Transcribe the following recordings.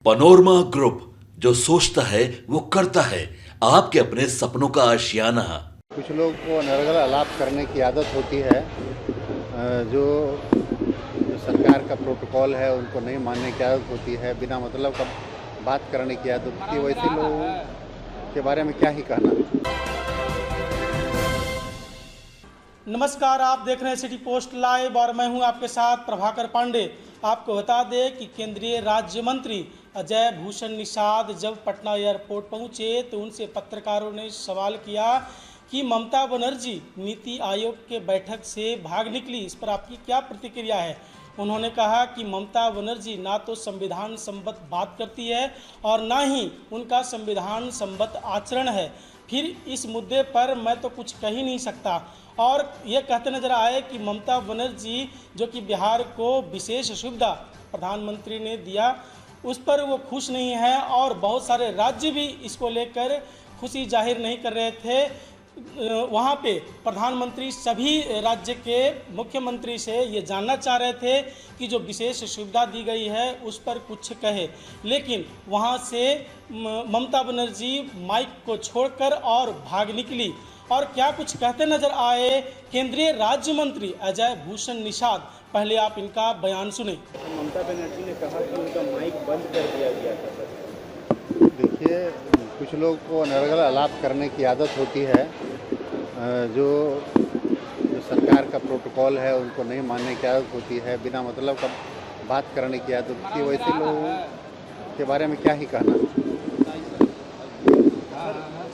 Panorama group, जो सोचता है वो करता है। आपके अपने सपनों का आशियाना। कुछ लोग को अनर्गल आलाप करने की आदत होती है। जो सरकार का प्रोटोकॉल है उनको नहीं मानने की आदत होती है। बिना मतलब का बात करने की आदत होती है। वैसे लोगों के बारे में क्या ही कहना। नमस्कार, आप देख रहे हैं सिटी पोस्ट लाइव और मैं हूं आपके साथ प्रभाकर पांडे। आपको बता दें कि केंद्रीय राज्य मंत्री अजय भूषण निषाद जब पटना एयरपोर्ट पहुंचे तो उनसे पत्रकारों ने सवाल किया कि ममता बनर्जी नीति आयोग के बैठक से भाग निकली, इस पर आपकी क्या प्रतिक्रिया है। उन्होंने कहा कि ममता बनर्जी ना तो संविधान सम्मत बात करती है और ना ही उनका संविधान सम्मत आचरण है, फिर इस मुद्दे पर मैं तो कुछ कह ही नहीं सकता। और ये कहते नजर आए कि ममता बनर्जी जो कि बिहार को विशेष सुविधा प्रधानमंत्री ने दिया उस पर वो खुश नहीं है और बहुत सारे राज्य भी इसको लेकर खुशी जाहिर नहीं कर रहे थे। वहाँ पे प्रधानमंत्री सभी राज्य के मुख्यमंत्री से ये जानना चाह रहे थे कि जो विशेष सुविधा दी गई है उस पर कुछ कहे, लेकिन वहाँ से ममता बनर्जी माइक को छोड़कर और भाग निकली। और क्या कुछ कहते नजर आए केंद्रीय राज्य मंत्री अजय भूषण निषाद, पहले आप इनका बयान सुने। ममता बनर्जी ने कहा कि उनका माइक बंद कर दिया गया था। देखिए, कुछ लोग को अनर्गल आलाप करने की आदत होती है। जो सरकार का प्रोटोकॉल है उनको नहीं मानने की आदत होती है। बिना मतलब का बात करने की आदत होती है। वैसे लोगों के बारे में क्या ही कहना।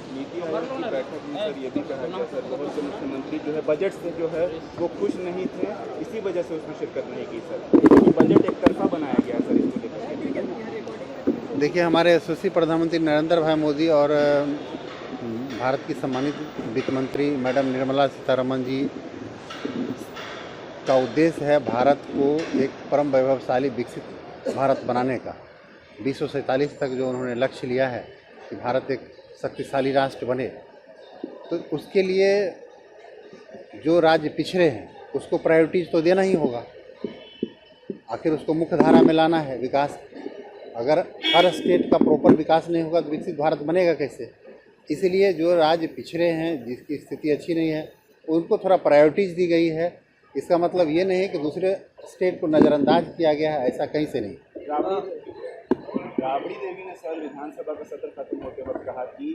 नीति आयोग की बैठक में सर ये भी कहा गया सर, बहुत से मुख्यमंत्री जो है बजट से जो है वो खुश नहीं थे, इसी वजह से उसमें शिरकत नहीं की सर। ये बजट एक तरफा बनाया गया सर, इसको लेकर। देखिए, हमारे यशस्वी प्रधानमंत्री नरेंद्र भाई मोदी और भारत की सम्मानित वित्त मंत्री मैडम निर्मला सीतारमण जी का उद्देश्य है भारत को एक परम वैभवशाली विकसित भारत बनाने का। 2047 तक जो उन्होंने लक्ष्य लिया है कि भारत एक शक्तिशाली राष्ट्र बने, तो उसके लिए जो राज्य पिछड़े हैं उसको प्रायोरिटीज तो देना ही होगा। आखिर उसको मुख्य धारा में लाना है विकास। अगर हर स्टेट का प्रॉपर विकास नहीं होगा तो विकसित भारत बनेगा कैसे। इसलिए जो राज्य पिछड़े हैं, जिसकी स्थिति अच्छी नहीं है, उनको थोड़ा प्रायोरिटीज दी गई है। इसका मतलब ये नहीं है कि दूसरे स्टेट को नज़रअंदाज किया गया है, ऐसा कहीं से नहीं। राबड़ी देवी ने सर विधानसभा का सत्र खत्म होते वक्त कहा कि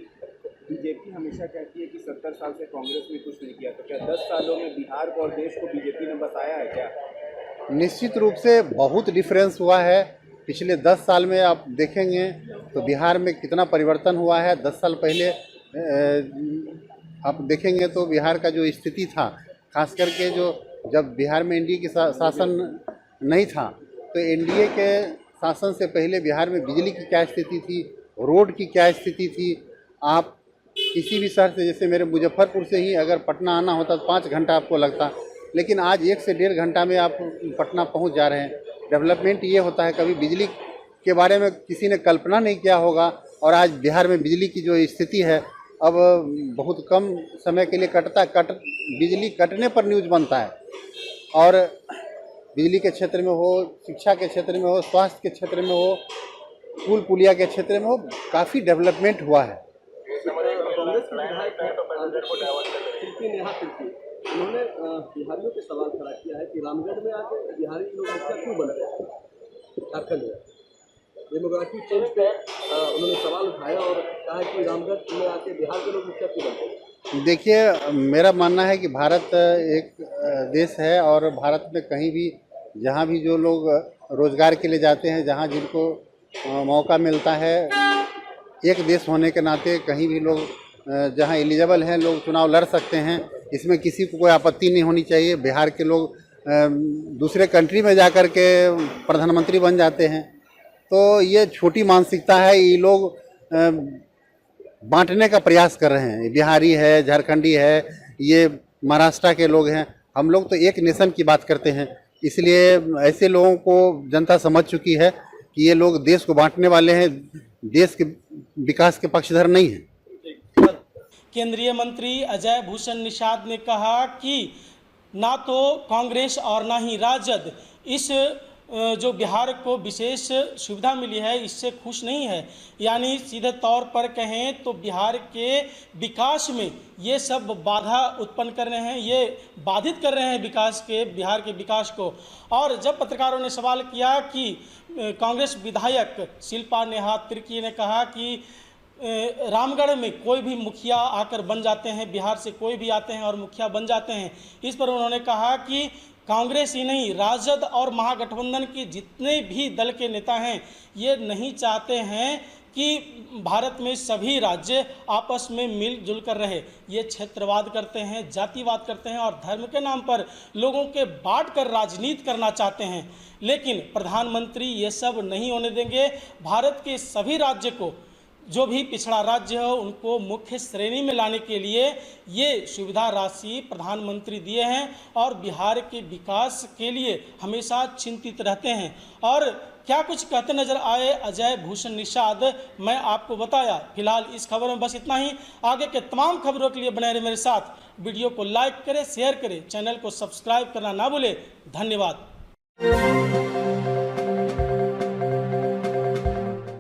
बीजेपी हमेशा कहती है कि 70 साल से कांग्रेस ने कुछ नहीं किया, तो क्या 10 सालों में बिहार को और देश को बीजेपी ने बसाया है क्या? निश्चित रूप से बहुत डिफरेंस हुआ है। पिछले 10 साल में आप देखेंगे तो बिहार में कितना परिवर्तन हुआ है। 10 साल पहले आप देखेंगे तो बिहार का जो स्थिति था, खास करके जो जब बिहार में एनडीए की शासन नहीं था, तो एनडीए के शासन से पहले बिहार में बिजली की क्या स्थिति थी, रोड की क्या स्थिति थी। आप किसी भी शहर से, जैसे मेरे मुजफ्फरपुर से ही अगर पटना आना होता तो 5 घंटा आपको लगता, लेकिन आज 1 से 1.5 घंटा में आप पटना पहुंच जा रहे हैं। डेवलपमेंट ये होता है, कभी बिजली के बारे में किसी ने कल्पना नहीं किया होगा। और आज बिहार में बिजली की जो स्थिति है, अब बहुत कम समय के लिए बिजली कटने पर न्यूज़ बनता है। और बिजली के क्षेत्र में हो, शिक्षा के क्षेत्र में हो, स्वास्थ्य के क्षेत्र में हो, पुल पुलिया के क्षेत्र में हो, काफ़ी डेवलपमेंट हुआ है। उन्होंने बिहारियों पे सवाल खड़ा किया है कि रामगढ़ में आके बिहारी लोग मुखिया क्यों बनते हैं झारखंड में। डेमोग्राफी चेंज पे उन्होंने सवाल उठाया और कहा कि रामगढ़ में आके बिहार के लोग मुखिया क्यों बनते हैं। देखिए, मेरा मानना है कि भारत एक देश है और भारत में कहीं भी जहाँ भी जो लोग रोज़गार के लिए जाते हैं, जहाँ जिनको मौका मिलता है, एक देश होने के नाते कहीं भी लोग जहाँ एलिजिबल हैं लोग चुनाव लड़ सकते हैं। इसमें किसी को कोई आपत्ति नहीं होनी चाहिए। बिहार के लोग दूसरे कंट्री में जाकर के प्रधानमंत्री बन जाते हैं, तो ये छोटी मानसिकता है। ये लोग बांटने का प्रयास कर रहे हैं। बिहारी है, झारखंडी है, ये महाराष्ट्र के लोग हैं। हम लोग तो एक नेशन की बात करते हैं। इसलिए ऐसे लोगों को जनता समझ चुकी है कि ये लोग देश को बांटने वाले हैं, देश के विकास के पक्षधर नहीं हैं। केंद्रीय मंत्री अजय भूषण निषाद ने कहा कि ना तो कांग्रेस और ना ही राजद इस जो बिहार को विशेष सुविधा मिली है इससे खुश नहीं है। यानी सीधे तौर पर कहें तो बिहार के विकास में ये सब बाधा उत्पन्न कर रहे हैं, ये बाधित कर रहे हैं बिहार के विकास को। और जब पत्रकारों ने सवाल किया कि कांग्रेस विधायक शिल्पा नेहा तिर्की ने कहा कि रामगढ़ में कोई भी मुखिया आकर बन जाते हैं, बिहार से कोई भी आते हैं और मुखिया बन जाते हैं, इस पर उन्होंने कहा कि कांग्रेस ही नहीं, राजद और महागठबंधन के जितने भी दल के नेता हैं ये नहीं चाहते हैं कि भारत में सभी राज्य आपस में मिलजुल कर रहे। ये क्षेत्रवाद करते हैं, जातिवाद करते हैं और धर्म के नाम पर लोगों के बांट कर राजनीति करना चाहते हैं। लेकिन प्रधानमंत्री ये सब नहीं होने देंगे। भारत के सभी राज्य को, जो भी पिछड़ा राज्य हो, उनको मुख्य श्रेणी में लाने के लिए ये सुविधा राशि प्रधानमंत्री दिए हैं और बिहार के विकास के लिए हमेशा चिंतित रहते हैं। और क्या कुछ कहते नजर आए अजय भूषण निषाद, मैं आपको बताया। फिलहाल इस खबर में बस इतना ही। आगे के तमाम खबरों के लिए बने रहे मेरे साथ। वीडियो को लाइक करें, शेयर करें, चैनल को सब्सक्राइब करना ना भूलें। धन्यवाद।